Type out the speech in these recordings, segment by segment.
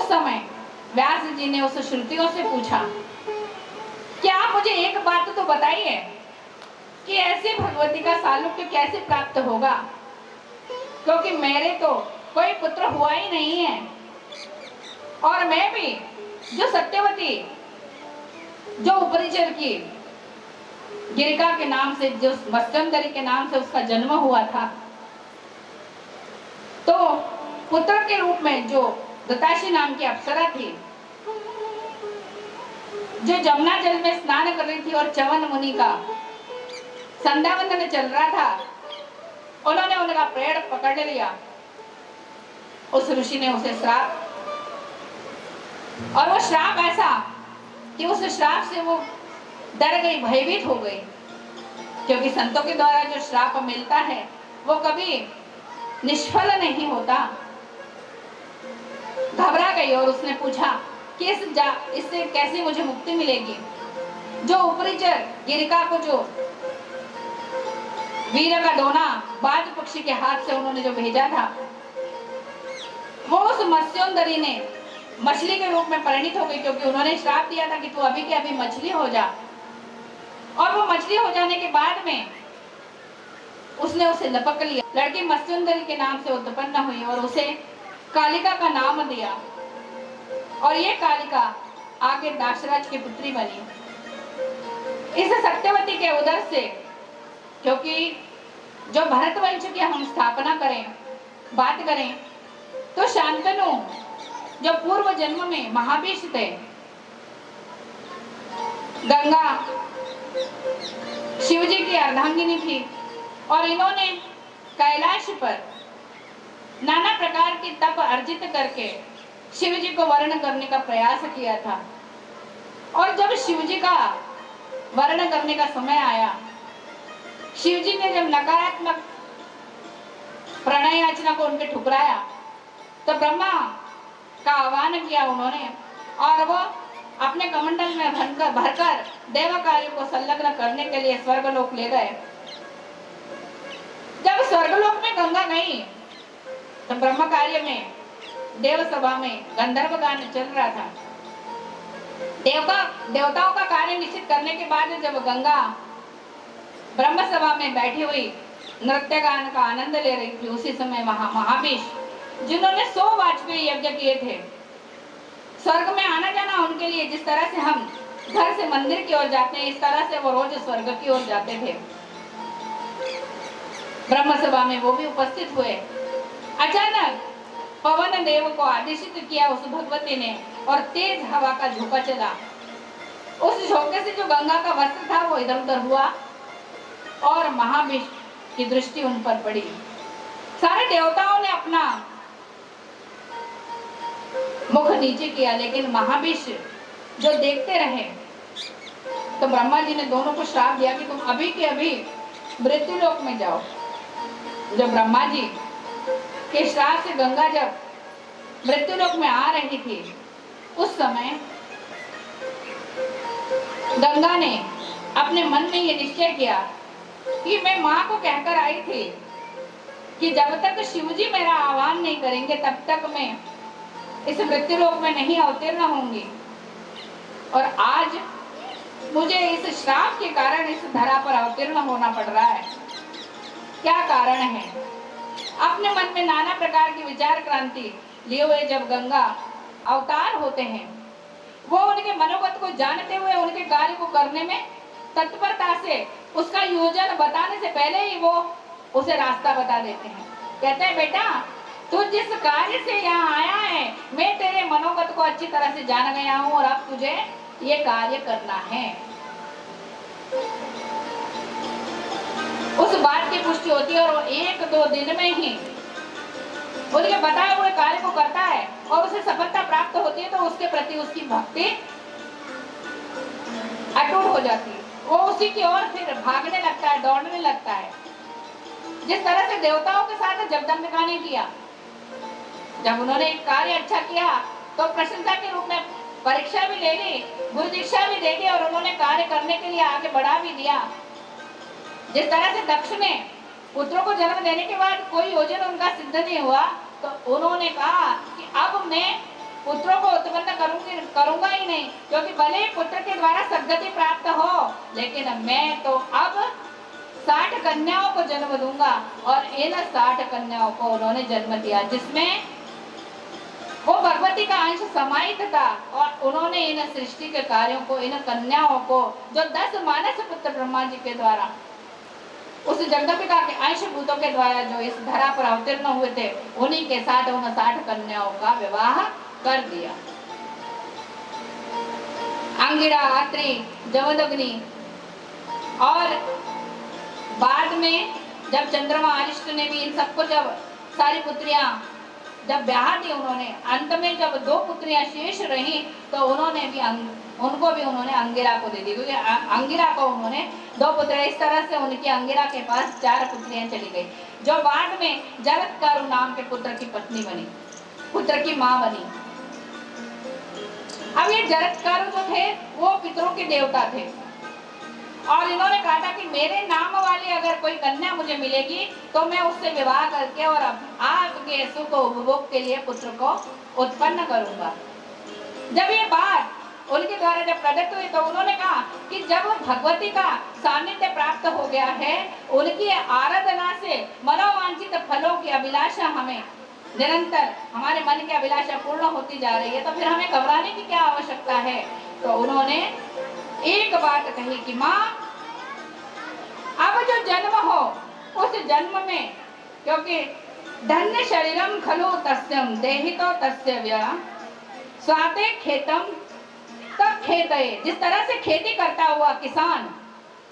उस समय व्यास जी ने उस श्रुतियों से पूछा कि आप मुझे एक बात तो बताइए कि ऐसे भगवती का सालोक्य कैसे प्राप्त होगा, क्योंकि मेरे तो कोई पुत्र हुआ ही नहीं है और मैं भी जो सत्यवती जो उपरिचर की गिरिका के नाम से, जो मत्स्यंदरी के नाम से उसका जन्म हुआ था, तो पुत्र के रूप में जो दताशी नाम की अप्सरा थी जो जमुना जल में स्नान कर रही थी और च्यवन मुनि का संध्यावंदन चल रहा था, उन्होंने उनका पेड़ पकड़ लिया। उस ऋषि ने उसे श्राप, और वो श्राप ऐसा कि उस श्राप से वो डर गई, भयभीत हो गई, क्योंकि संतों के द्वारा जो श्राप मिलता है वो कभी निष्फल नहीं होता। घबरा गई और उसने पूछा कि इससे कैसे मुझे मुक्ति मिलेगी। जो उपरिचर गिरिका को जो वीर का डोना बाज पक्षी के हाथ से उन्होंने जो भेजा था, वो उस मत्स्योंदरी ने मछली के रूप में परिणित हो गई, क्योंकि उन्होंने श्राप दिया था कि तू अभी के अभी मछली हो जा। और वो मछली हो जाने के बाद में उसने उसे लपक लिया। लड़की मत्स्योंदरी के नाम से उत्पन्न हुई और उसे कालिका का नाम दिया, और ये कालिका आगे दाशराज की पुत्री बनी। इस सत्यवती के उदर से, क्योंकि जो भरत वंश की हम स्थापना करें, बात करें, तो शांतनु जो पूर्व जन्म में महाभीष थे, गंगा शिवजी की अर्धांगिनी थी, और इन्होंने कैलाश पर नाना प्रकार की तप अर्जित करके शिवजी को वर्ण करने का प्रयास किया था। और जब शिवजी का वर्ण करने का समय आया, शिवजी ने जब नकारात्मक प्रणय याचना को उनके ठुकराया, तो ब्रह्मा का आह्वान किया उन्होंने, और वो अपने कमंडल में भरकर देव कार्य को संलग्न करने के लिए स्वर्गलोक ले गए। जब स्वर्गलोक में गंगा गई तो ब्रह्म कार्य में देव सभा में गंधर्व गान चल रहा था। देवताओं का कार्य निश्चित करने के बाद जब गंगा ब्रह्म सभा में बैठी हुई नृत्य गान का आनंद ले रही थी, उसी समय महाभीष जिन्होंने 100 वाजपेयी यज्ञ किए थे, स्वर्ग में आना जाना उनके लिए जिस तरह से हम घर से मंदिर की ओर जाते हैं, इस तरह से वो रोज स्वर्ग की ओर जाते थे। ब्रह्म सभा में वो भी उपस्थित हुए। अचानक पवन देव को आदेशित किया उस भगवती ने, और तेज हवा का झोंका चला। उस झोंके से जो गंगा का वस्त्र था वो इधर उधर हुआ, और महाभीष की दृष्टि उन पर पड़ी। सारे देवताओं ने अपना मुख नीचे किया, लेकिन महाभीष जो देखते रहे, तो ब्रह्मा जी ने दोनों को श्राप दिया कि तुम अभी के अभी मृत्युलोक में जाओ। जब ब्रह्मा जी के श्राप से गंगा जब मृत्युलोक में आ रही थी, उस समय गंगा ने अपने मन में ये निश्चय किया कि मैं माँ को कहकर आई थी कि जब तक शिवजी मेरा आह्वान नहीं करेंगे तब तक मैं इस मृत्युलोक में नहीं अवतीर्ण होंगी, और आज मुझे इस श्राप के कारण इस धरा पर अवतीर्ण होना पड़ रहा है। क्या कारण है? अपने मन में नाना प्रकार की विचार क्रांति लिए हुए जब गंगा अवतार होते हैं, वो उनके मनोगत को जानते हुए उनके कार्य को करने में तत्परता से उसका योजन बताने से पहले ही वो उसे रास्ता बता देते हैं। कहते हैं बेटा, तू जिस कार्य से यहाँ आया है, मैं तेरे मनोगत को अच्छी तरह से जान गया हूँ, और अब तुझे ये कार्य करना है। उस बात की पुष्टि होती है, और वो 1-2 दिन में ही उनके बताए हुए कार्य को करता है, और उसे सफलता प्राप्त होती है, तो उसके प्रति उसकी भक्ति अटूट हो जाती है। वो उसी की ओर फिर भागने लगता है, दौड़ने लगता है। जिस तरह से देवताओं के साथ जगदम्बिका ने किया, जब उन्होंने एक कार्य अच्छा किया तो प्रशंसा के रूप में परीक्षा भी ले ली, गुरु दीक्षा भी दे दी, और उन्होंने कार्य करने के लिए आगे बढ़ा भी दिया। जिस तरह से दक्ष ने पुत्रों को जन्म देने के बाद कोई योजन उनका सिद्ध नहीं हुआ, तो उन्होंने कहा कि अब मैं पुत्रों को उत्पन्न करूंगा ही नहीं, क्योंकि भले ही पुत्र के द्वारा सद्गति प्राप्त हो, लेकिन मैं तो अब 60 कन्याओं को जन्म दूंगा। और इन 60 कन्याओं को उन्होंने जन्म दिया, जिसमें वो भगवती का अंश समाहित था। और उन्होंने इन सृष्टि के कार्यों को, इन कन्याओं को, जो 10 मानस पुत्र ब्रह्मा जी के द्वारा, उस जगदम्बिका के अंश भूतों के द्वारा जो इस धरा पर अवतीर्ण हुए थे, उन्हीं के साथ उन 60 कन्याओं का विवाह कर दिया। अंगिरा, आत्री, जमदग्नि, और बाद में जब चंद्रमा अरिष्ट ने भी इन सबको, जब सारी पुत्रियां जब ब्याह दी उन्होंने, अंत में जब 2 पुत्रियां शेष रही, तो उन्होंने भी उनको भी उन्होंने अंगिरा को दे दी, क्योंकि अंगिरा को उन्होंने 2 पुत्र, इस तरह से उनकी अंगिरा के पास 4 पुत्रियां चली गई, जो बाद में जरत्कारु नाम के पुत्र की पत्नी बनी, पुत्र की मां बनी। अब ये जरत्कारु जो थे वो पितरों के देवता थे, और इन्होंने कहा था कि मेरे नाम वाली अगर कोई कन्या मुझे मिलेगी तो मैं उससे विवाह करके और आपके सुख उपभोग के लिए पुत्र को उत्पन्न करूंगा। जब ये बात उनके द्वारा जब प्रकट हुई, तो उन्होंने कहा कि जब भगवती का सानिध्य प्राप्त हो गया है, उनकी आराधना से मनोवांछित फलों की अभिलाषा, हमें निरंतर हमारे मन की अभिलाषा पूर्ण होती जा रही है, तो फिर हमें घबराने की क्या आवश्यकता है। तो उन्होंने एक बात कही कि माँ, अब जो जन्म हो उस जन्म में, क्योंकि धन्य शरीरम खलु तस्यम देहितो तस्य व्यय स्वाते खेतम तब खेतये, जिस तरह से खेती करता हुआ किसान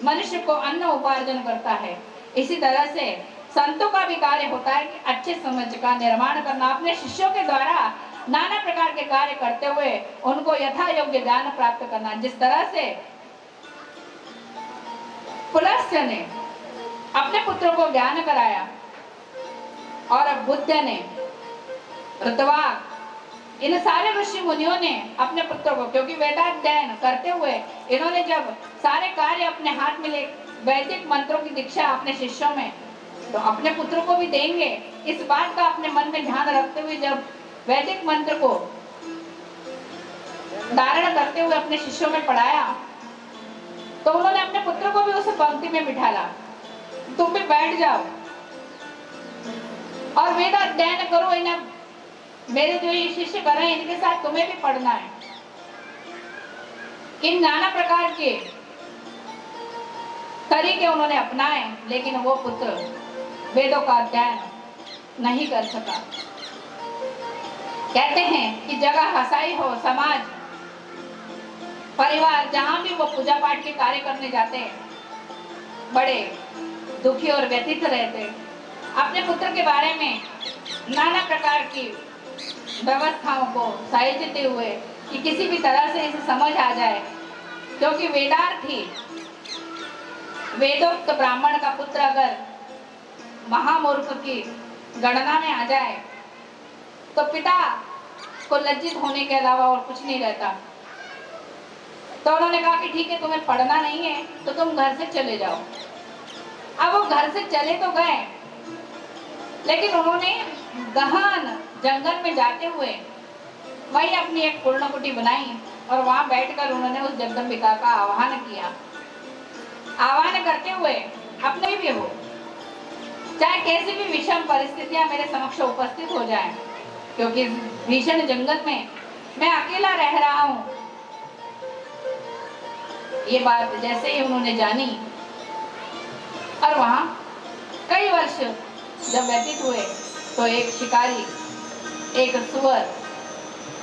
मनुष्य को अन्न उपार्जन करता है, इसी तरह से संतों का भी कार्य होता है कि अच्छे समझ का निर्माण करना, अपने शिष्यों के द्वारा नाना प्रकार के कार्य करते हुए उनको यथा योग्य ज्ञान प्राप्त करना। जिस तरह से पुलस्त्य ने अपने पुत्रों को ज्ञान कराया, और बुद्ध ने, ऋतवाक, इन सारे ऋषि मुनियों ने अपने पुत्रों को, क्योंकि वेदाध्ययन करते हुए इन्होंने जब सारे कार्य अपने हाथ में ले, वैदिक मंत्रों की दीक्षा अपने शिष्यों में, तो अपने पुत्रों को भी देंगे, इस बात का अपने मन में ध्यान रखते हुए जब वैदिक मंत्र को धारण करते हुए अपने शिष्यों में पढ़ाया, तो उन्होंने अपने पुत्र को भी उस पंक्ति में बिठाला, तुम भी बैठ जाओ और वेद अध्ययन करो, इन्हें मेरे जो ये शिष्य कर रहे हैं इनके साथ तुम्हें भी पढ़ना है। इन नाना प्रकार के तरीके उन्होंने अपनाए, लेकिन वो पुत्र वेदों का अध्ययन नहीं कर सका। कहते हैं कि जगह हसाई हो, समाज, परिवार, जहां भी वो पूजा पाठ के कार्य करने जाते हैं, बड़े दुखी और व्यथित रहते, अपने पुत्र के बारे में नाना प्रकार की व्यवस्थाओं को सहेजते हुए कि किसी भी तरह से इसे समझ आ जाए, क्योंकि वेदार्थी, वेदोक्त ब्राह्मण का पुत्र अगर महामूर्ख की गणना में आ जाए तो पिता को लज्जित होने के अलावा और कुछ नहीं रहता। तो उन्होंने कहा कि ठीक है, तुम्हें पढ़ना नहीं है तो तुम घर से चले जाओ। अब वो घर से चले तो गए, लेकिन उन्होंने गहन जंगल में जाते हुए वहीं अपनी एक पूर्णकुटी बनाई, और वहां बैठकर उन्होंने उस जगदम्बिका का आह्वान किया। आह्वान करते हुए अपने भी हो, चाहे कैसी भी विषम परिस्थितियां मेरे समक्ष उपस्थित हो जाएं, क्योंकि भीषण जंगल में मैं अकेला रह रहा हूं। ये बात जैसे ही उन्होंने जानी, और वहां कई वर्ष जब व्यतीत हुए, तो एक शिकारी, एक सुअर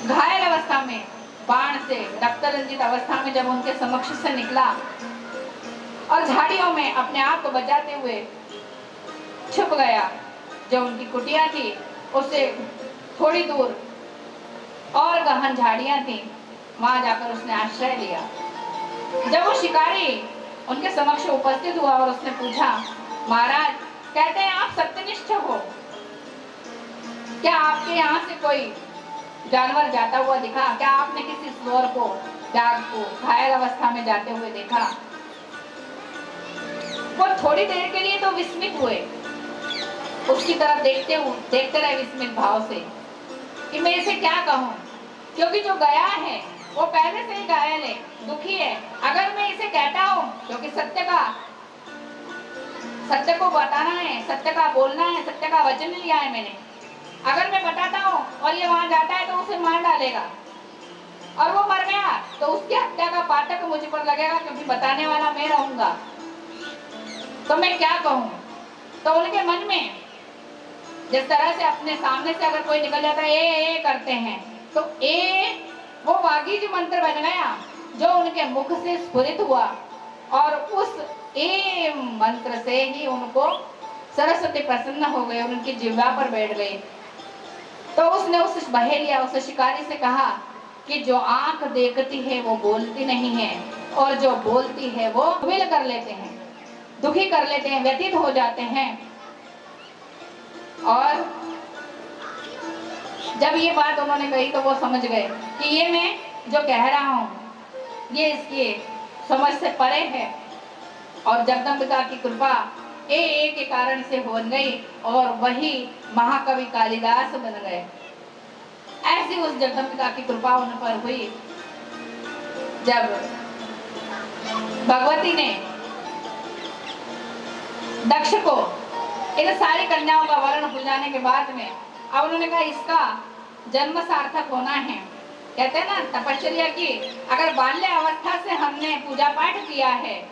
घायल अवस्था में, बाण से रक्त रंजित अवस्था में जब उनके समक्ष से निकला और झाड़ियों में अपने आप को बचाते हुए छुप गया। जो उनकी कुटिया थी उससे थोड़ी दूर और गहन झाड़ियां थी, वहां जाकर उसने आश्रय लिया। जब वो शिकारी उनके समक्ष उपस्थित हुआ और उसने पूछा, महाराज, कहते हैं आप सत्यनिष्ठ हो, क्या आपके यहाँ से कोई जानवर जाता हुआ दिखा? क्या आपने किसी सुअर को, बाघ को घायल अवस्था में जाते हुए देखा? वो थोड़ी देर के लिए तो विस्मित हुए, उसकी तरफ देखते रहे विस्मित भाव से कि मैं इसे क्या कहूं। क्योंकि जो गया है वो पहले से ही घायल है, दुखी है। अगर मैं इसे कहता हूँ, क्योंकि सत्य को बताना है, सत्य का बोलना है, सत्य का वचन लिया है मैंने। अगर मैं बताता हूँ और ये वहां जाता है तो उसे मार डालेगा, और वो मर गया तो उसकी हत्या का पातक मुझ पर लगेगा, क्योंकि बताने वाला मैं रहूंगा। तो मैं क्या कहूँ? तो उनके मन में जिस तरह से अपने सामने से अगर कोई निकल जाता है, ए करते हैं, तो वो वागीज मंत्र बन गया जो उनके मुख से स्फुरित हुआ, और उस ए मंत्र से ही उनको सरस्वती प्रसन्न हो गए, उनकी जिह्वा पर बैठ गई। तो उसने उस बहेलिया, उस शिकारी से कहा कि जो आंख देखती है वो बोलती नहीं है, और जो बोलती है वो विल कर लेते हैं, दुखी कर लेते हैं, व्यतीत हो जाते हैं। और जब ये बात उन्होंने कही तो वो समझ गए कि ये मैं जो कह रहा हूँ ये इसकी समझ से परे है, और जगदम्बिका की कृपा के कारण से हो गई, और वही महाकवि कालिदास बन गए। ऐसी उस जगदम्बिका की कृपा उन पर हुई। जब भगवती ने दक्ष को इन सारी कन्याओं का वर्ण बुझाने के बाद में अब उन्होंने कहा इसका जन्म सार्थक होना है। कहते हैं ना तपस्या की, अगर बाल्य अवस्था से हमने पूजा पाठ किया है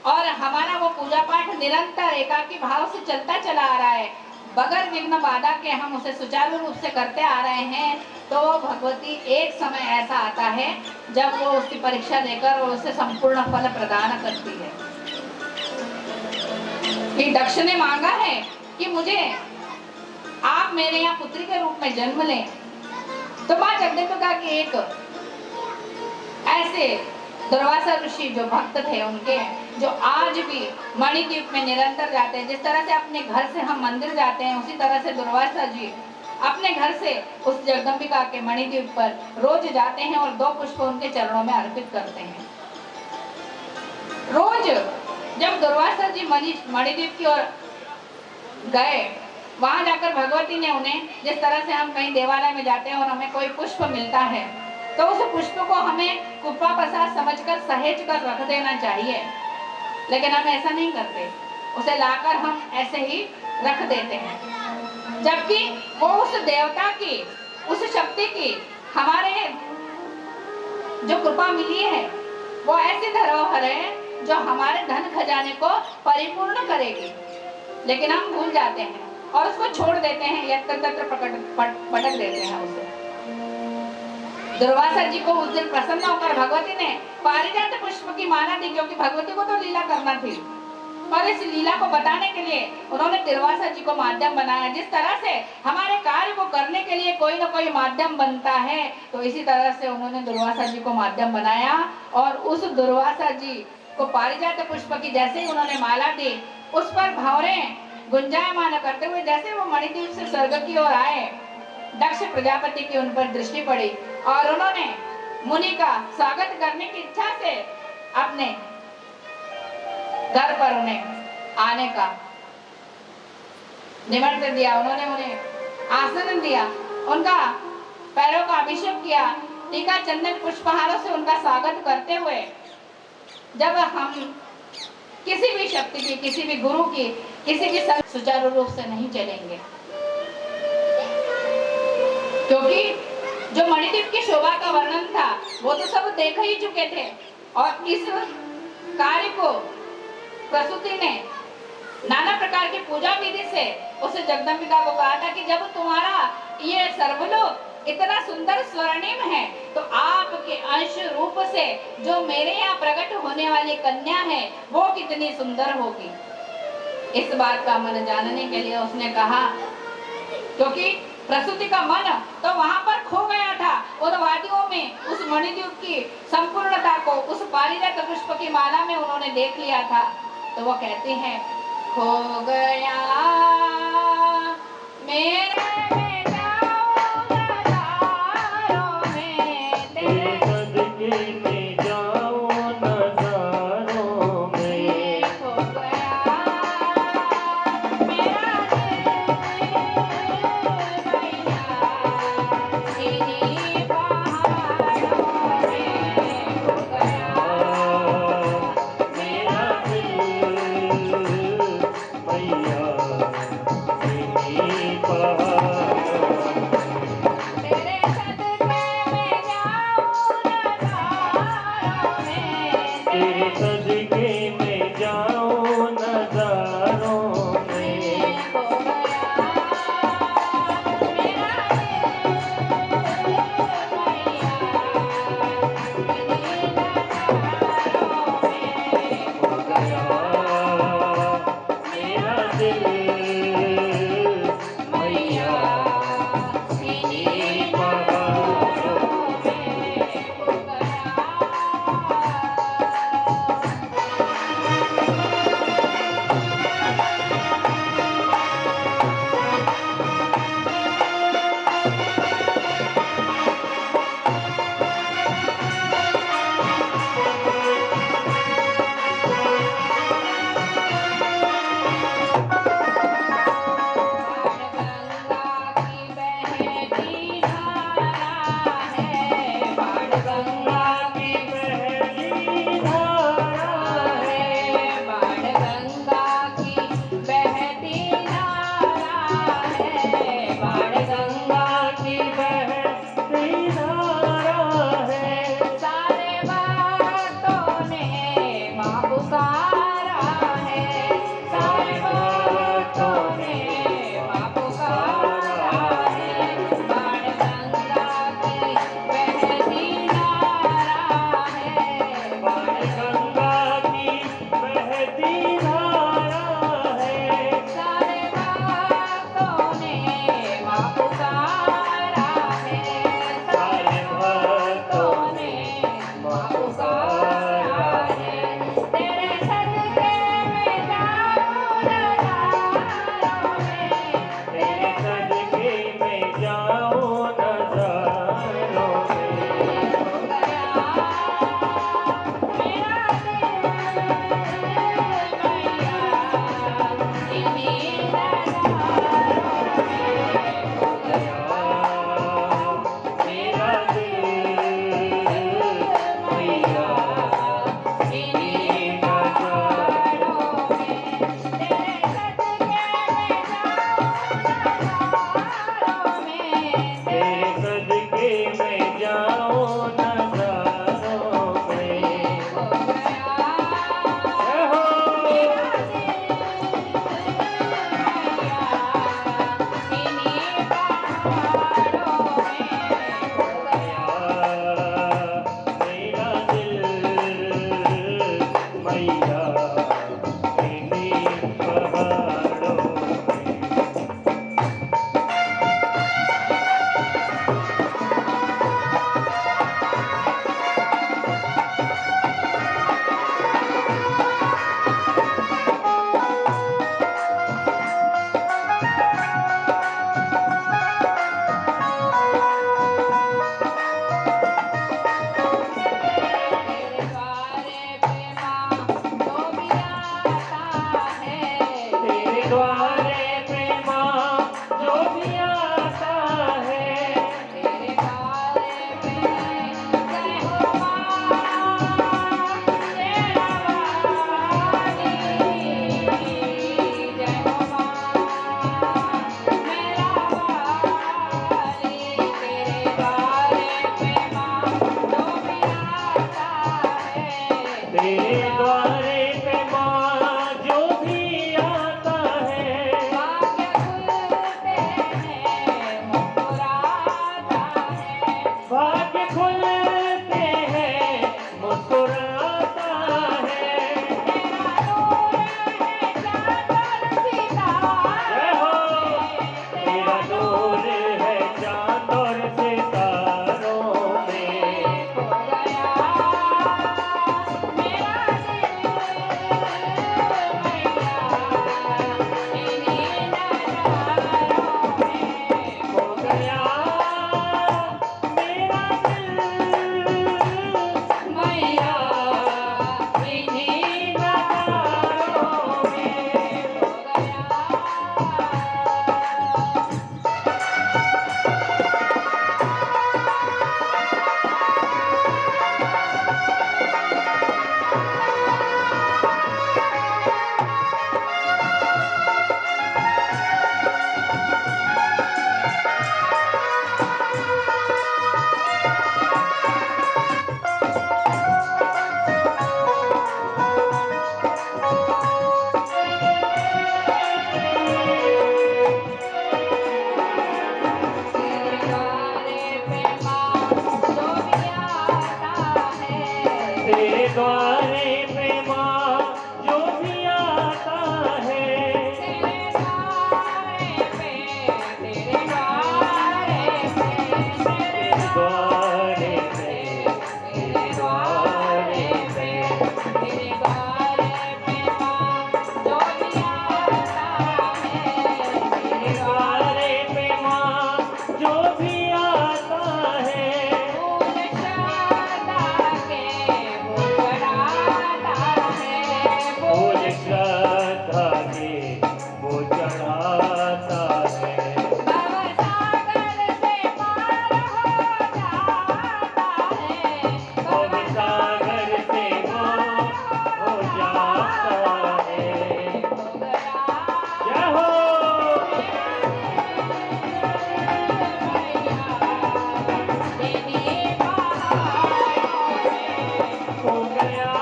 और हमारा वो पूजा पाठ निरंतर एकाकी भाव से चलता चला आ रहा है, बगैर विघ्न बाधा के हम उसे सुचारू रूप से करते आ रहे हैं, तो भगवती एक समय ऐसा आता है जब वो उसकी परीक्षा लेकर और उसे संपूर्ण फल प्रदान करती है। कि दक्ष ने मांगा है कि मुझे आप मेरे यहाँ पुत्री के रूप में जन्म लें, तो माँ जगदम्बिका की एक ऐसे दुर्वासा ऋषि जो भक्त थे उनके, जो आज भी मणिद्वीप में निरंतर जाते हैं। जिस तरह से अपने घर से हम मंदिर जाते हैं, उसी तरह से दुर्वासा जी अपने घर से उस जगदम्बिका के मणिद्वीप पर रोज जाते हैं और 2 पुष्प उनके चरणों में अर्पित करते हैं। रोज जब दुर्वासा जी मणिद्वीप की ओर गए, वहां जाकर भगवती ने उन्हें, जिस तरह से हम कहीं देवालय में जाते हैं और हमें कोई पुष्प मिलता है तो उस पुष्प को हमें कृपा प्रसाद समझकर सहेज कर रख देना चाहिए, लेकिन हम ऐसा नहीं करते, उसे लाकर हम ऐसे ही रख देते हैं। जबकि वो उस देवता की, उस शक्ति की हमारे जो कृपा मिली है वो ऐसी धरोहर है जो हमारे धन खजाने को परिपूर्ण करेगी, लेकिन हम भूल जाते हैं और उसको छोड़ देते हैं, यत्र तत्र पटक देते हैं उसे। दुर्वासा जी को उस दिन प्रसन्न होकर भगवती ने पारिजात पुष्प की माला दी, क्योंकि भगवती को तो लीला करना थी, और इस लीला को बताने के लिए उन्होंने दुर्वासा जी को माध्यम बनाया। जिस तरह से हमारे कार्य को करने के लिए कोई न कोई माध्यम बनता है, तो इसी तरह से उन्होंने दुर्वासा जी को माध्यम बनाया, और उस दुर्वासा जी को पारिजात पुष्प की जैसे ही उन्होंने माला दी, उस पर भंवरे गुंजायमान करते हुए जैसे वो मणिद्वीप से स्वर्ग की ओर आए, दक्ष प्रजापति की उन पर दृष्टि पड़ी और उन्होंने मुनि का स्वागत करने की इच्छा से अपने घर पर उन्हें आने का निमंत्रण दिया। उन्होंने उन्हें आसन दिया, उनका पैरों का अभिषेक किया, टीका चंदन पुष्पहारों से उनका स्वागत करते हुए, जब हम किसी भी शक्ति की, किसी भी गुरु की, किसी भी संत सुचारू रूप से नहीं चलेंगे, क्योंकि जो मणिद्वीप की शोभा का वर्णन था वो तो सब देख ही चुके थे, और इस कार्य को प्रसूति ने नाना प्रकार की पूजा विधि से उस जगदम्बिका को कहा था कि जब तुम्हारा ये सर्वलोक इतना सुंदर स्वर्णिम है, तो आपके अंश रूप से जो मेरे यहाँ प्रकट होने वाली कन्या है वो कितनी सुंदर होगी। इस बात का मन जानने के लिए उसने कहा, क्योंकि प्रसूति का मन तो वहां पर खो गया था, उन वादियों में उस मणिद्वीप की संपूर्णता को उस पारिजात पुष्प की माला में उन्होंने देख लिया था। तो वो कहते हैं, खो गया मेरे तेरे द्वारे पे माँ जो भी आता है, तेरे द्वारे पे, तेरे द्वारे पे, तेरे द्वारे पे, तेरे द्वारे पे, तेरे द्वारे पे माँ जो भी आता है, तेरे द्वारे पे माँ जो भी आता है, फूल श्रद्धा के वो चढ़ाता है, फूल श्रद्धा के वो चढ़ाता है। भवसागर से पार हो जाता है, भवसागर से पार हो जाता है। जय हो हो गया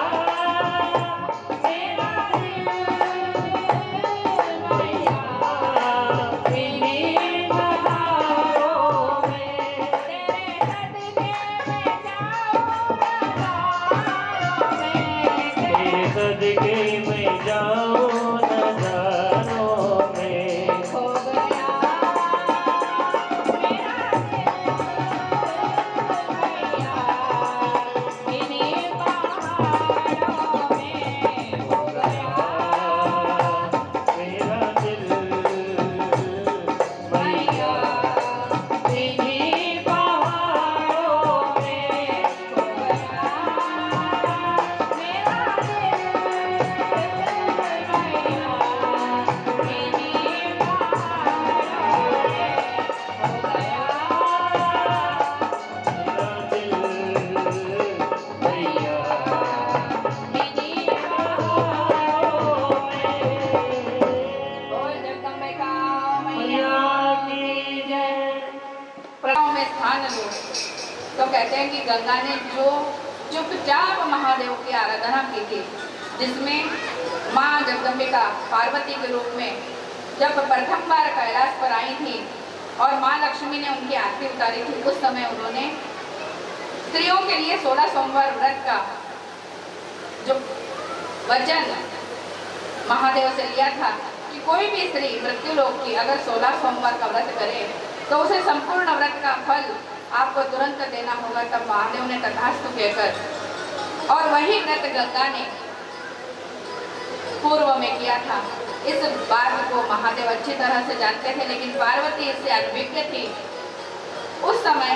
मेरा दिल इन्हीं बहारों में, तेरे सदके में जाऊं नजारों में। मेरा दिल मैया इन्हीं बहारों में। मेरा दिल मैया बहारों में। मैया की जय। प्रथाओं में स्थान लो। तो कहते हैं कि गंगा ने जो चुपचाप महादेव की आराधना की थी, जिसमें माँ जगदम्बिका पार्वती के रूप में जब प्रथम बार कैलाश पर आई थी और माँ लक्ष्मी ने उनकी आरती उतारी थी, उस समय उन्होंने स्त्रियों के लिए 16 सोमवार व्रत का जो वचन महादेव से लिया था कि कोई भी स्त्री मृत्यु लोक की अगर 16 सोमवार का व्रत करे तो उसे संपूर्ण व्रत का फल आपको तुरंत देना होगा। तब महादेव ने तथास्तु कहकर और वही व्रत गंगा ने पूर्व में किया था। इस बात को महादेव अच्छी तरह से जानते थे, लेकिन पार्वती इससे अनभिज्ञ थी। उस समय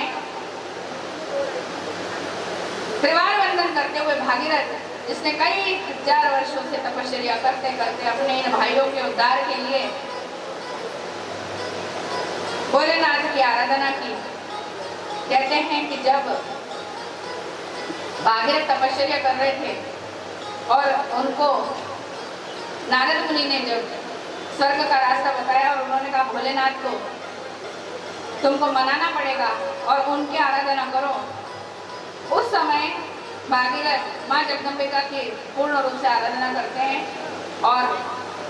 त्रिवार वंदन करते हुए भागीरथ, जिसने कई हजार वर्षों से तपस्या करते करते अपने इन भाइयों के उद्धार के लिए भोलेनाथ की आराधना की, कहते हैं कि जब भागीरथ तपस्या कर रहे थे और उनको नारद मुनि ने जब स्वर्ग का रास्ता बताया और उन्होंने कहा भोलेनाथ को तुमको मनाना पड़ेगा और उनकी आराधना करो, उस समय भागीरथ माँ जगदम्बिका की पूर्ण रूप से आराधना करते हैं और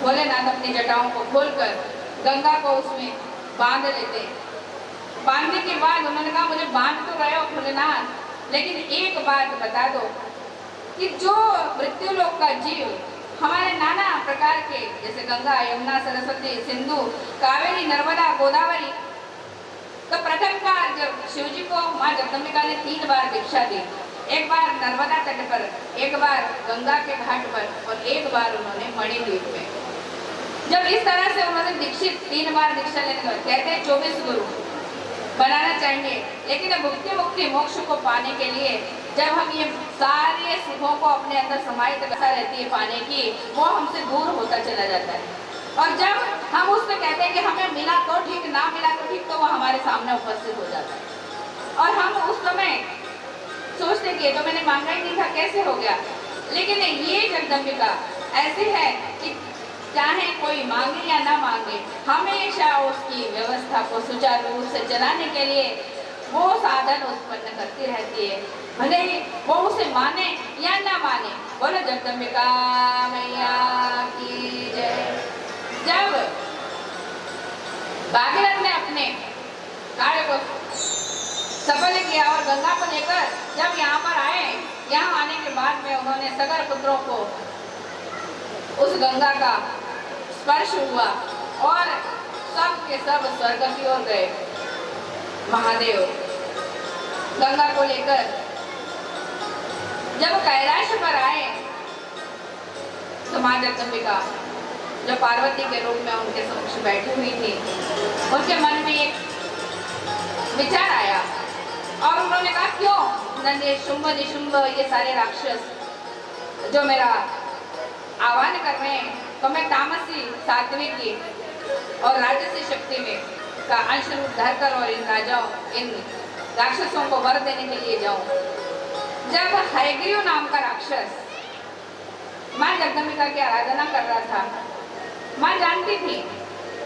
भोलेनाथ अपनी जटाओं को खोलकर गंगा को उसमें बांध लेते हैं। बांधने के बाद उन्होंने कहा मुझे बांध तो रहे हो भोलेनाथ, लेकिन एक बात बता दो कि जो मृत्यु लोक का जीव हमारे नाना प्रकार के जैसे गंगा, यमुना, सरस्वती, सिंधु, कावेरी, नर्मदा, गोदावरी, तो प्रथम बार जब शिव जी को माँ जगदम्बिका ने 3 बार दीक्षा दी, एक बार नर्मदा तट पर, एक बार गंगा के घाट पर और एक बार उन्होंने मणिद्वीप में। जब इस तरह से उन्होंने दीक्षित 3 बार दीक्षा लेने के बाद कहते हैं 24 गुरु बनाना चाहिए, लेकिन मुक्ति मुक्ति मोक्ष को पाने के लिए जब हम ये सारे सुखों को अपने अंदर समाहित करता रहती है पाने की, वो हमसे दूर होता चला जाता है। और जब हम उससे कहते हैं कि हमें मिला तो ठीक, ना मिला तो ठीक, तो वो हमारे सामने उपस्थित हो जाता है और हम उस समय सोचते कि तो मैंने मांगा ही नहीं था, कैसे हो गया। लेकिन ये जगदम्बिका ऐसी है कि चाहे कोई मांगे या ना मांगे, हमेशा उसकी व्यवस्था को सुचारू रूप से चलाने के लिए वो साधन उत्पन्न करती रहती है, भले ही वो उसे माने या ना माने। बोलो जगदम्बिका मैया की जय। जब भागीरथ ने अपने कार्य को सफल किया और गंगा को लेकर जब यहाँ पर आए, यहाँ आने के बाद बाद में उन्होंने सगर पुत्रों को उस गंगा का स्पर्श हुआ और सब के सब स्वर्ग की ओर गए। महादेव गंगा को लेकर जब कैलाश पर आए तो मां जगदम्बिका जो पार्वती के रूप में उनके समक्ष बैठी हुई थी, उनके मन में एक विचार आया और उन्होंने कहा, क्यों नंदे शुंभ निशुंभ ये सारे राक्षस जो मेरा आह्वान कर रहे हैं, तो मैं तामसी सात्विकी और राजसी शक्ति में का अंश रूप धरकर और इन राक्षसों को वर देने के लिए जाऊं। जब हयग्रीव नाम का राक्षस मां जगदम्बिका की आराधना कर रहा था, मां जानती थी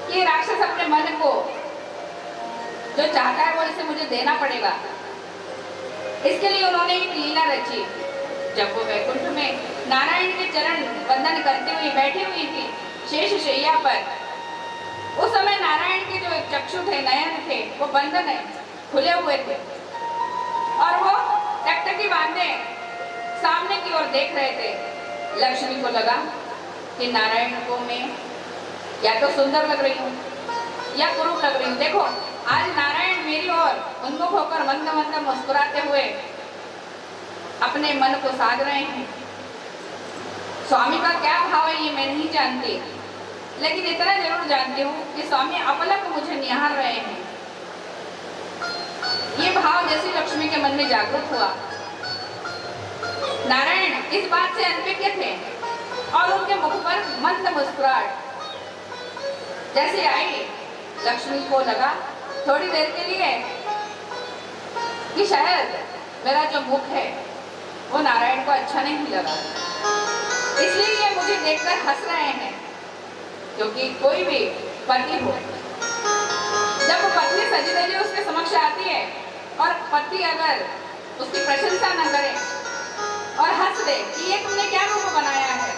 कि राक्षस अपने मन को जो चाहता है वो इसे मुझे देना पड़ेगा। इसके लिए उन्होंने एक लीला रची। जब वो वैकुंठ में नारायण के चरण वंदन करती हुई बैठी हुई थी शेष शैया पर, उस समय नारायण के जो चक्षु थे, नयन थे, वो बंद नहीं, खुले हुए थे और वो टकटकी बांधे सामने की ओर देख रहे थे। लक्ष्मी को लगा कि नारायण को मैं या तो सुंदर लग रही हूँ या कुरूप लग रही हूँ। देखो आज नारायण मेरी ओर उन्मुख होकर मंद मंद मुस्कुराते हुए अपने मन को साध रहे हैं। स्वामी का क्या भाव है ये मैं नहीं जानती, लेकिन इतना जरूर जानती हूँ कि स्वामी अपलक मुझे निहार रहे हैं। ये भाव जैसे लक्ष्मी के मन में जागृत हुआ, नारायण इस बात से अनभिज्ञ थे और उनके मुख पर मंद मुस्कुराहट जैसे आई। लक्ष्मी को लगा थोड़ी देर के लिए कि शायद मेरा जो मुख है वो नारायण को अच्छा नहीं लगा, इसलिए ये मुझे देखकर हंस रहे हैं। क्योंकि कोई भी पति हो, जब पत्नी सजी धजी उसके समक्ष आती है और पति अगर उसकी प्रशंसा न करे और हंस दे कि ये तुमने क्या रूप बनाया है,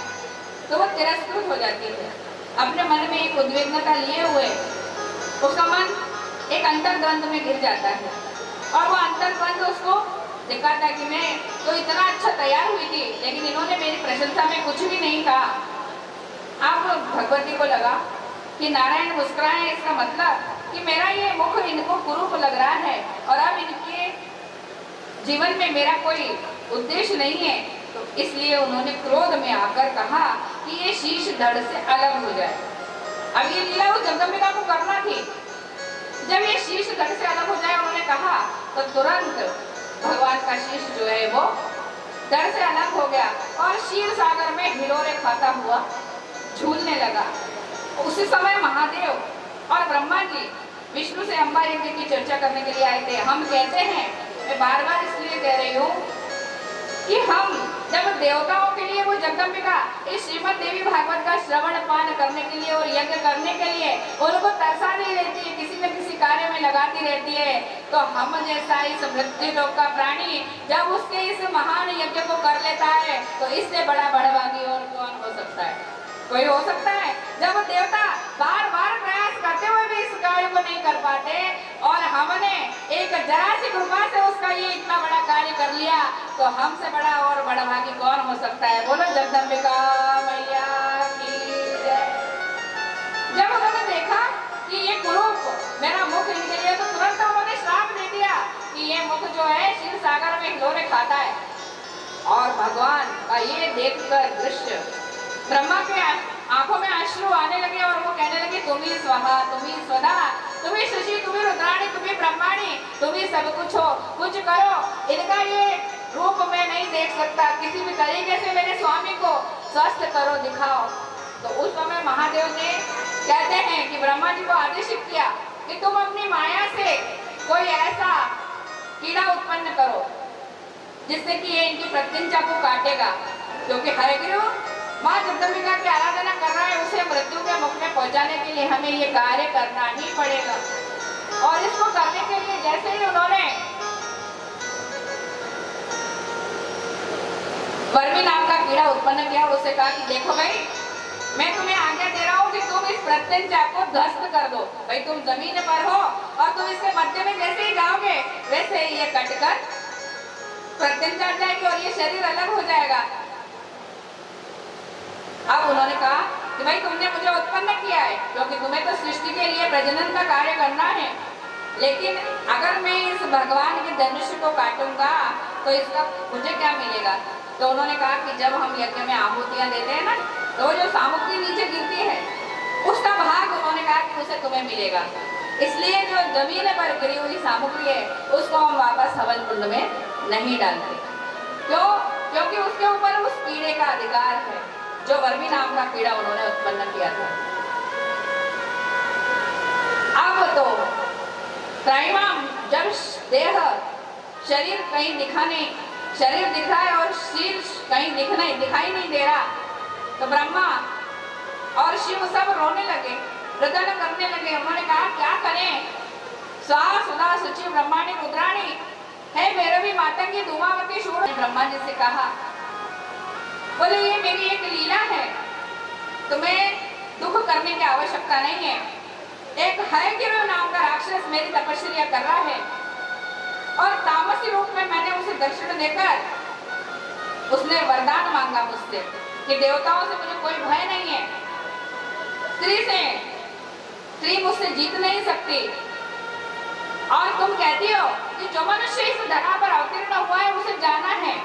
तो वो तिरस्कृत हो जाती है। अपने मन में एक उद्विग्नता लिए हुए उसका मन एक अंतर्द्वंद में गिर जाता है और वो अंतर्द्वंद उसको दिखाता है कि मैं तो इतना अच्छा तैयार हुई थी, लेकिन इन्होंने मेरी प्रशंसा में कुछ भी नहीं कहा। अब भगवती को लगा कि नारायण मुस्कुराए हैं, इसका मतलब कि मेरा ये मुख इनको कुरूप लग रहा है और अब इनके जीवन में मेरा कोई उद्देश्य नहीं है। तो इसलिए उन्होंने क्रोध में आकर कहा कि ये शीश धड़ से अलग हो जाए। अब ये लीला वो जगदम्बिका को करना थी। जब ये शीश धड़ से अलग हो जाए उन्होंने कहा, तो तुरंत भगवान का शीश जो है वो धड़ से अलग हो गया और क्षीर सागर में हिलोरे खाता हुआ झूलने लगा। उसी समय महादेव और ब्रह्मा जी विष्णु से अंबा यज्ञ की चर्चा करने के लिए आए थे। हम कहते हैं, मैं बार बार इसलिए कह रही हूँ कि हम जब देवताओं के लिए वो जगदम्बिका इस श्रीमद देवी भागवत का श्रवण पान करने के लिए और यज्ञ करने के लिए उनको तरसा नहीं रहती है, किसी न किसी कार्य में लगाती रहती है, तो हम जैसा इस मृत्यु लोक का प्राणी जब उसके इस महान यज्ञ को कर लेता है तो इससे बड़ा बड़भागी और कौन हो सकता है? कोई हो सकता है? जब देवता बार बार प्रयास करते हुए भी इस कार्य को नहीं कर पाते और हमने एक जरा सी कृपा से उसका ये इतना बड़ा कार्य कर लिया, तो हमसे बड़ा और बड़ा भागी कौन हो सकता है? बोलो जगदम्बिका मैया की जय। जब उन्होंने देखा कि ये कुरूप मेरा मुख इनके लिए, तो तुरंत उन्होंने श्राप दे दिया कि ये मुख जो है क्षीर सागर में हिलोरे खाता है। और भगवान का ये देखकर दृश्य ब्रह्मा के आंखों में अश्रु आने लगे और वो कहने लगे, तुम ही स्वाहा, तुम ही स्वधा, तुम ही शशि, तुम ही रुद्राणी, तुम ही ब्रह्माणी, तुम ही सब कुछ हो, कुछ करो। इनका ये रूप मैं नहीं देख सकता, किसी भी तरीके से मेरे स्वामी को स्वस्थ करो, दिखाओ। तो उस समय महादेव ने कहते हैं कि ब्रह्मा जी को आदेशित किया कि तुम अपनी माया से कोई ऐसा कीड़ा उत्पन्न करो जिससे कि ये इनकी प्रत्यंचा को काटेगा, क्योंकि हयग्रीव मां जगदम्बिका की आराधना कर रहा है, उसे मृत्यु के मुख में पहुंचाने के लिए हमें ये कार्य करना ही पड़ेगा। और इसको करने के लिए जैसे ही उन्होंने वर्मी नाम का कीड़ा उत्पन्न किया, उससे कहा कि देखो भाई, मैं तुम्हें आज्ञा दे रहा हूँ कि तुम इस प्रत्यंचा को ध्वस्त कर दो। भाई तुम जमीन पर हो और तुम इसके मध्य में जैसे ही जाओगे वैसे ही ये कटकर प्रत्यंचा जाएगी और ये शरीर अलग हो जाएगा। अब उन्होंने कहा कि भाई तुमने मुझे उत्पन्न किया है क्योंकि तुम्हें तो सृष्टि के लिए प्रजनन का कार्य करना है, लेकिन अगर मैं इस भगवान के धनुष को काटूंगा तो इसका मुझे क्या मिलेगा? तो उन्होंने कहा कि जब हम यज्ञ में आहुतियां देते हैं ना, तो जो सामग्री नीचे गिरती है उसका भाग उन्होंने कहा कि उसे तुम्हें मिलेगा। इसलिए जो जमीन पर गिरी हुई सामग्री है उसको हम वापस हवन कुंड में नहीं डालते। क्यों? क्योंकि उसके ऊपर उस कीड़े का अधिकार है, जो वर्मी नाम का कीड़ा उन्होंने उत्पन्न किया था। अब तो त्रैमाम, जब देह शरीर कहीं दिखाने, शरीर दिख रहा है और शीर्ष कहीं दिखाई नहीं दे रहा, तो ब्रह्मा और शिव सब रोने लगे, रुदन करने लगे। उन्होंने कहा क्या करें? स्वा सुधा सुचि ब्रह्माणी रुद्राणी है भैरवी मातंगी धूमावती शूर। ब्रह्मा जी से कहा, बोले ये मेरी एक लीला है, तुम्हें दुख करने की आवश्यकता नहीं है। एक हयग्रीव नाम का राक्षस मेरी तपस्या कर रहा है और तामसी रूप में मैंने उसे दर्शन देकर उसने वरदान मांगा मुझसे कि देवताओं से मुझे कोई भय नहीं है, स्त्री मुझसे जीत नहीं सकती। और तुम कहती हो कि जो मनुष्य इस धरा पर अवतीर्ण हुआ है उसे जाना है,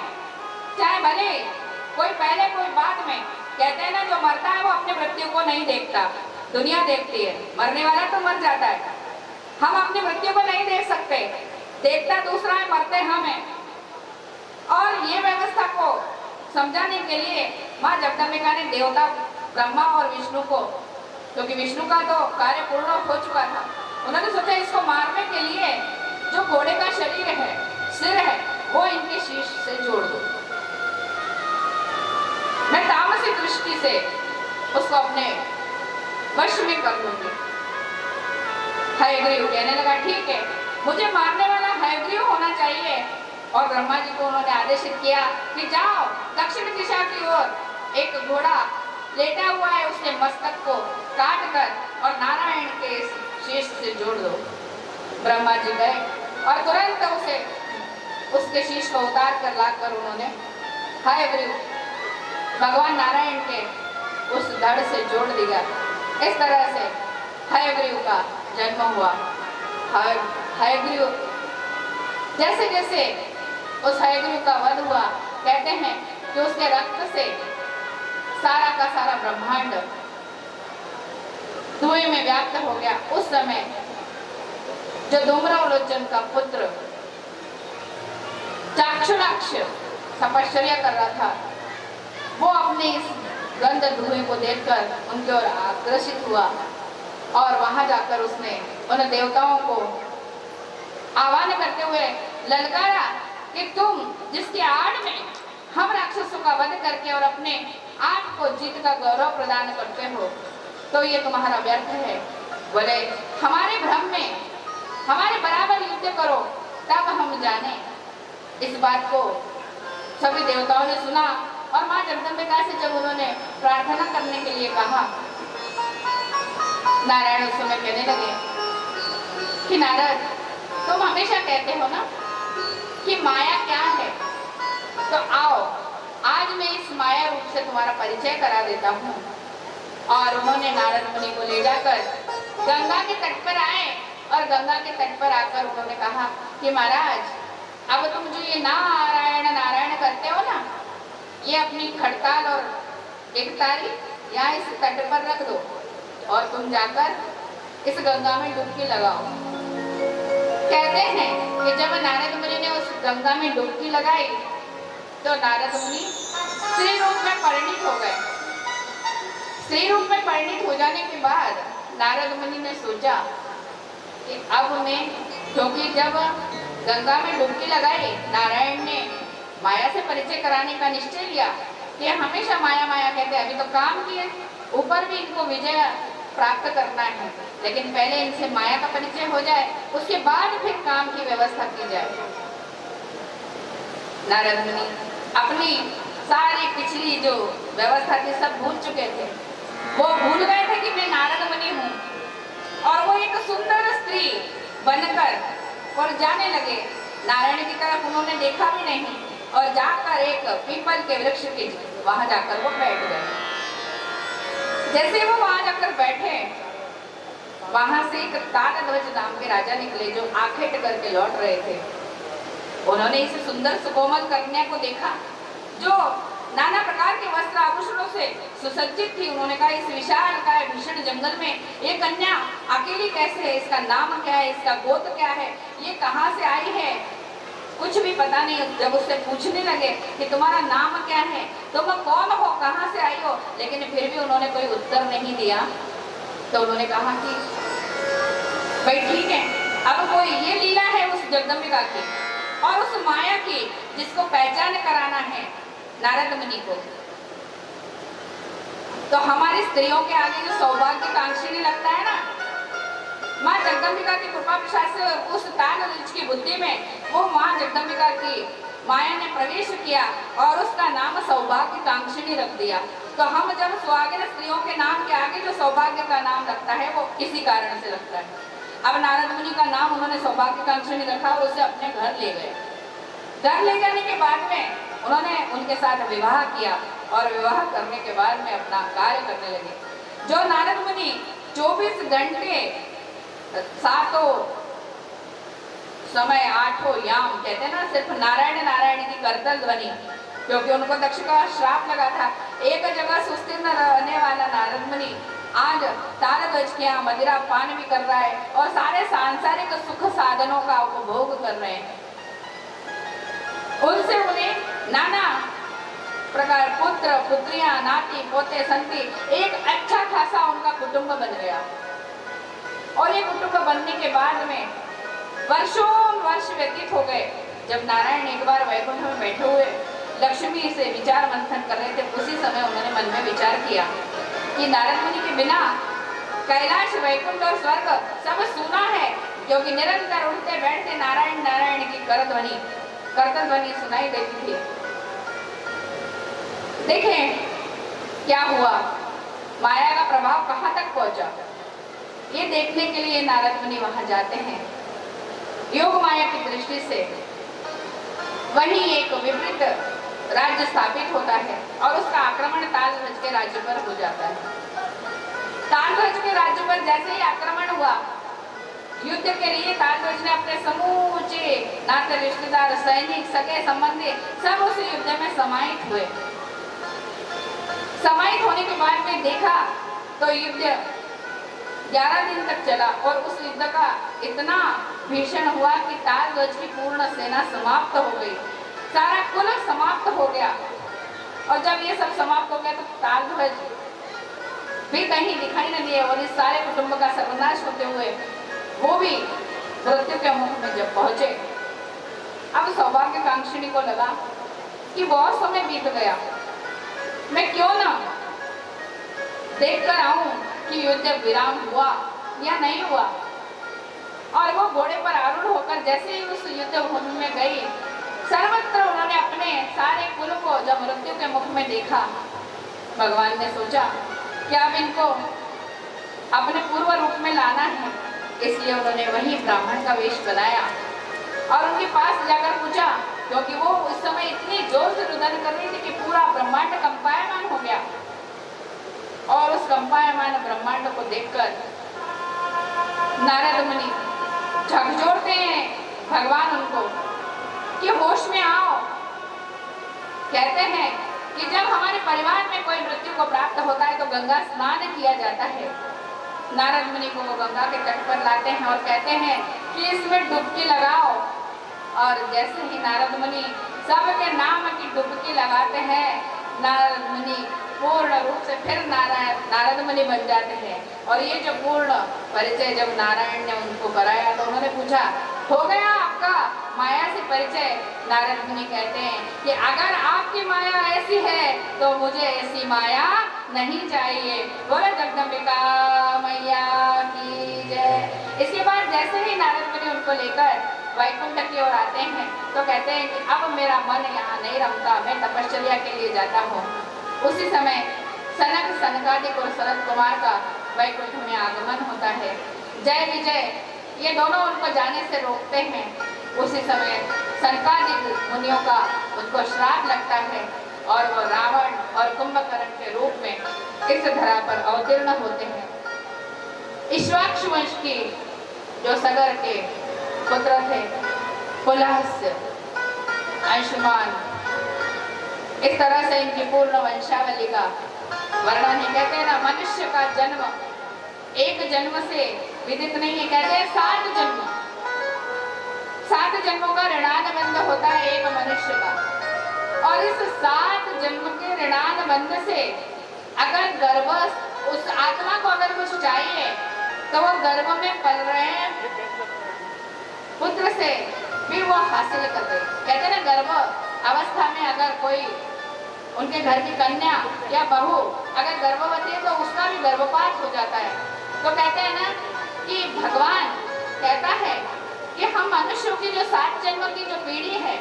चाहे भले कोई पहले कोई बाद में। कहते हैं ना, जो मरता है वो अपने मृत्यु को नहीं देखता, दुनिया देखती है। मरने वाला तो मर जाता है, हम अपनी मृत्यु को नहीं देख सकते, देखता दूसरा है, मरते हम हैं। और ये व्यवस्था को समझाने के लिए माँ जगदम्बिका ने देवता ब्रह्मा और विष्णु को, क्योंकि विष्णु का तो कार्य पूर्ण हो चुका था, उन्होंने सोचा इसको मारने के लिए जो घोड़े का शरीर है, सिर है, वो इनके शीश से जोड़ दो। मैं तामसी दृष्टि से उसको अपने वश में कर लूंगी। हयग्रीव कहने लगा ठीक है, मुझे मारने वाला हयग्रीव होना चाहिए। और ब्रह्मा जी को उन्होंने आदेशित किया कि जाओ दक्षिण दिशा की ओर एक घोड़ा लेटा हुआ है, उसके मस्तक को काट कर और नारायण के शीश से जोड़ दो। ब्रह्मा जी गए और तुरंत उसके शीश को उतार कर लाकर उन्होंने हयग्रीव भगवान नारायण के उस धड़ से जोड़ दिया। इस तरह से हयग्रीव का जन्म हुआ। हयग्रीव जैसे जैसे उस हयग्रीव का वध हुआ, कहते हैं कि उसके रक्त से सारा का सारा ब्रह्मांड धुएं में व्याप्त हो गया। उस समय जो धूम्रोलोचन का पुत्र चाक्षुराक्ष तपश्चर्या कर रहा था, वो अपने इस गंध धुएं को देखकर उनकी ओर आकर्षित हुआ और वहां जाकर उसने उन देवताओं को आह्वान करते हुए ललकारा कि तुम जिसकी आड़ में हम राक्षसों का वध करके और अपने आप को जीत का गौरव प्रदान करते हो, तो ये तुम्हारा व्यर्थ है। बोले हमारे भ्रम में हमारे बराबर युद्ध करो तब हम जाने। इस बात को सभी देवताओं ने सुना और माँ जगदम्बिका से जब उन्होंने प्रार्थना करने के लिए कहा, नारायण उस समय कहने लगे कि नारद, तुम हमेशा कहते हो ना कि माया क्या है, तो आओ आज मैं इस माया रूप से तुम्हारा परिचय करा देता हूँ। और उन्होंने नारद मुनि को ले जाकर गंगा के तट पर आए और गंगा के तट पर आकर उन्होंने कहा कि महाराज, अब तुम जो ये नारायण नारायण करते हो ना, ये अपनी खड़ताल और एकतारी यहाँ इस तट पर रख दो और तुम जाकर इस गंगा में डुबकी लगाओ। कहते हैं कि जब नारद मुनि ने उस गंगा में डुबकी लगाई तो नारद मुनि स्त्री रूप में परिणित हो गए। स्त्री रूप में परिणित हो जाने के बाद नारद मुनि ने सोचा कि अब मैं, क्योंकि जब गंगा में डुबकी लगाई नारायण ने माया से परिचय कराने का निश्चय लिया कि हमेशा माया माया कहते, अभी तो काम किए, ऊपर भी इनको विजय प्राप्त करना है, लेकिन पहले इनसे माया का परिचय हो जाए, उसके बाद फिर काम की व्यवस्था की जाए। नारद मुनि अपनी सारी पिछली जो व्यवस्था थी सब भूल चुके थे। वो भूल गए थे कि मैं नारद मुनि हूँ और वो एक सुंदर स्त्री बनकर और जाने लगे नारायण की तरफ उन्होंने देखा भी नहीं और जाकर एक पीपल के वृक्ष के वहां जाकर वो बैठ गए। जैसे वो वहां जाकर बैठे, वहां से एक तारध्वज नाम के राजा निकले जो आखेट करके लौट रहे थे। उन्होंने इस सुंदर सुकोमल कन्या को देखा जो नाना प्रकार के वस्त्र आभूषणों से सुसज्जित थी। उन्होंने कहा इस विशाल काय भीषण जंगल में ये कन्या अकेली कैसे है, इसका नाम क्या है, इसका गोत्र क्या है, ये कहाँ से आई है, कुछ भी पता नहीं। जब उससे पूछने लगे कि तुम्हारा नाम क्या है, तुम कौन हो, कहाँ से आई हो, लेकिन फिर भी उन्होंने कोई उत्तर नहीं दिया। तो उन्होंने कहा कि भाई ठीक है, अब कोई ये लीला है उस जगदम्बिका की और उस माया की जिसको पहचान कराना है नारद मुनि को। तो हमारी स्त्रियों के आगे जो सौभाग्य कांक्षी लगता है ना, माँ जगदम्बिका की कृपा प्रसाद से उस तारध्वज की बुद्धि में वो माँ जगदम्बिका की माया ने प्रवेश किया और उसका नाम सौभाग्य कांक्षिणी रख दिया। तो हम जब सुहागिन स्त्रियों के नाम के आगे जो सौभाग्य का नाम लगता है वो इसी कारण से लगता है। अब नारद मुनि का नाम उन्होंने सौभाग्य कांक्षिणी रखा, उसे अपने घर ले गए। घर ले जाने के बाद में उन्होंने उनके साथ विवाह किया और विवाह करने के बाद में अपना कार्य करने लगे। जो नारद मुनि 24 घंटे 7 समय 8 याम कहते हैं ना, सिर्फ नारायण नारायण की करतल ध्वनि, क्योंकि उनको दक्ष का श्राप लगा था। एक जगह सुस्थिर न रहने वाला नारद मुनि आज तारध्वज के यहाँ मदिरा पान भी कर रहा है और सारे सांसारिक सुख साधनों का उपभोग कर रहे हैं। उनसे उन्हें नाना प्रकार पुत्र पुत्रियां नाती पोते संती, एक अच्छा खासा उनका कुटुंब बन गया। और ये कुटुंब बनने के बाद में वर्षों वर्ष व्यतीत हो गए। जब नारायण एक बार वैकुंठ में बैठे हुए लक्ष्मी से विचार मंथन कर रहे थे, उसी समय उन्होंने मन में विचार किया कि नारद मुनि के बिना कैलाश वैकुंठ और स्वर्ग सब सुना है, क्योंकि निरंतर उठते बैठते नारायण नारायण की करतल ध्वनि सुनाई देती थी। देखें क्या हुआ, माया का प्रभाव कहाँ तक पहुंचा, ये देखने के लिए नारद मुनि वहां जाते हैं। योग माया की दृष्टि से वहीं एक विपरीत राज्य स्थापित होता है और उसका आक्रमण तालध्वज के राज्य पर हो जाता है। तालध्वज के राज्य पर जैसे ही आक्रमण हुआ, युद्ध के लिए तालध्वज ने अपने समूचे नाते रिश्तेदार सैनिक सगे संबंधी सब उस युद्ध में समाहित हुए। समाहित होने के बाद में देखा तो युद्ध 11 दिन तक चला और उस युद्ध का इतना भीषण हुआ कि तालध्वज की पूर्ण सेना समाप्त हो गई, सारा कुल समाप्त हो गया। और जब ये सब समाप्त हो गया तो तालध्वज भी कहीं दिखाई न दिए और इस सारे कुटुंब का सर्वनाश होते हुए वो भी मृत्यु के मुख में जब पहुंचे, अब सौभाग्य कांक्षिणी को लगा कि बहुत समय बीत गया, मैं क्यों ना देख कर आऊं कि युद्ध विराम हुआ या नहीं हुआ। और वो घोड़े पर आरूढ़ होकर जैसे ही उस युद्ध भूमि में गई, सर्वत्र उन्होंने अपने सारे कुल को जब मृत्यु के मुख में देखा, भगवान ने सोचा कि अब इनको अपने पूर्व रूप में लाना है, इसलिए उन्होंने वही ब्राह्मण का वेश बनाया और उनके पास जाकर पूछा, क्योंकि वो उस समय इतनी जोर से रुदन कर रही थी कि पूरा ब्रह्मांड कंपायमान हो गया। और उस कंपायमान ब्रह्मांड को देखकर नारद मुनि झकझोरते हैं भगवान उनको कि होश में आओ। कहते हैं कि जब हमारे परिवार में कोई मृत्यु को प्राप्त होता है तो गंगा स्नान किया जाता है। नारद मुनि को वो गंगा के तट पर लाते हैं और कहते हैं कि इसमें डुबकी लगाओ। और जैसे ही नारद मुनि सबके नाम की डुबकी लगाते हैं, नारद मुनि पूर्ण रूप से फिर नारद मुनि बन जाते हैं। और ये जो पूर्ण परिचय जब नारायण ने उनको कराया तो उन्होंने पूछा, हो गया आपका माया से परिचय? नारद मुनि कहते हैं कि अगर आपकी माया ऐसी है तो मुझे ऐसी माया नहीं चाहिए। बोले जगदम्बिका मैया की जय। इसके बाद जैसे ही नारद मुनि उनको लेकर वैकुंठ की ओर आते हैं तो कहते हैं कि अब मेरा मन यहाँ नहीं रमता, मैं तपश्चर्या के लिए जाता हूँ। उसी समय सनक सनकादिक और शरद कुमार का वैकुंठ में आगमन होता है। जय विजय ये दोनों उनको जाने से रोकते हैं। उसी समय सनकादिक मुनियों का उनको श्राप लगता है और वो रावण और कुंभकर्ण के रूप में इस धरा पर अवतीर्ण होते हैं। इक्ष्वाकु वंश की जो सगर के पुत्र थे, पुलहस्य, अंशुमान, इस तरह से इनकी पूर्ण वंशावली का वर्णन है। कहते हैं ना, मनुष्य का जन्म एक जन्म से विदित नहीं है, कहते हैं 7 जन्म, 7 जन्मों का ऋणानुबंध होता है एक मनुष्य का। और इस 7 जन्म के ऋणानुबंध से अगर गर्भ, उस आत्मा को अगर कुछ चाहिए तो वो गर्भ में पल रहे पुत्र से भी वो हासिल कर दे। कहते हैं ना, गर्भ अवस्था में अगर कोई उनके घर की कन्या या बहू अगर गर्भवती है तो उसका भी गर्भपात हो जाता है। तो कहते हैं ना कि भगवान कहता है कि हम मनुष्यों की जो 7 जन्म की जो पीढ़ी है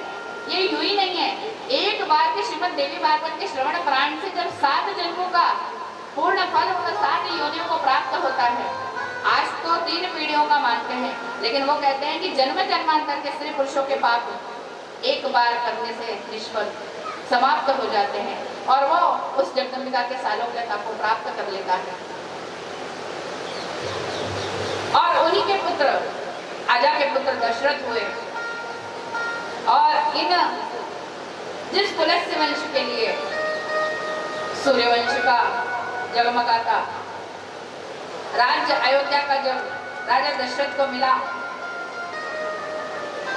ये यूं ही नहीं है। एक बार के श्रीमद् देवी भागवत के श्रवण प्राण से जब 7 जन्मों का पूर्ण फल उन 7 योनियों को प्राप्त होता है। आज तो 3 पीढ़ियों का मानते हैं, लेकिन वो कहते हैं कि जन्म जन्मांतर के स्त्री पुरुषों के पाप एक बार करने से निष्फल समाप्त हो जाते हैं और वो उस जगदम्बिका के सालोक्यता को प्राप्त कर लेता है। और उन्हीं के पुत्र आजा के पुत्र दशरथ हुए और इन जिस पुलस्त्य वंश के लिए सूर्यवंश का जगमगाता राज्य अयोध्या का जब राजा दशरथ को मिला,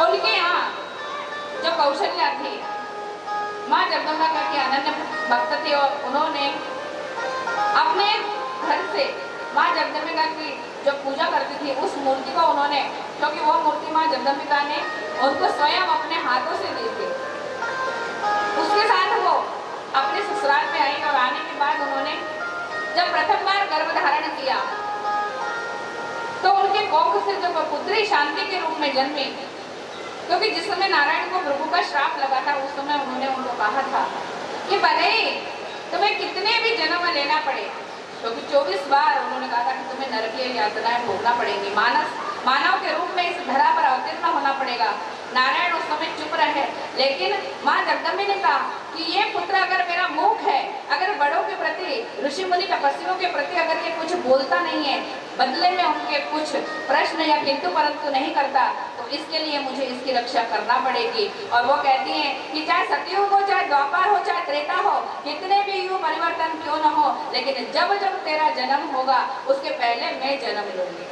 उनके यहाँ जो कौशल्या थी, माँ जगदम्बा की अनन्य भक्त थी और उन्होंने अपने घर से माँ जगदम्बिका की जो पूजा करती थी उस मूर्ति को उन्होंने, क्योंकि वो मूर्ति माँ जगदम्बिका ने उनको स्वयं अपने हाथों से दी थी, उसके साथ वो अपने ससुराल में आई और आने के बाद उन्होंने जब प्रथम बार गर्भ धारण किया तो उनके कोख से जो पुत्री शांति के रूप में जन्मी। क्योंकि जिस समय नारायण को भृगु का श्राप लगा था उस समय उन्होंने उनको कहा था कि भले तुम्हें कितने भी जन्म लेना पड़े, क्योंकि 24 बार उन्होंने कहा था कि तुम्हें नरकीय यातनाएं भोगना पड़ेंगी, मानव के रूप में इस धरा पर अवतीर्ण होना पड़ेगा। नारायण उस समय चुप रहे, लेकिन माँ जगदम्बी ने कहा कि ये पुत्र अगर मेरा मूक है, अगर बड़ों के प्रति, ऋषि मुनि तपस्वियों के प्रति अगर ये कुछ बोलता नहीं है, बदले में उनके कुछ प्रश्न या किंतु परंतु नहीं करता, तो इसके लिए मुझे इसकी रक्षा करना पड़ेगी। और वो कहती हैं कि चाहे सतयुग हो, चाहे द्वापर हो, चाहे त्रेता हो, कितने भी युग परिवर्तन क्यों न हो, लेकिन जब जब तेरा जन्म होगा उसके पहले मैं जन्म लूंगी।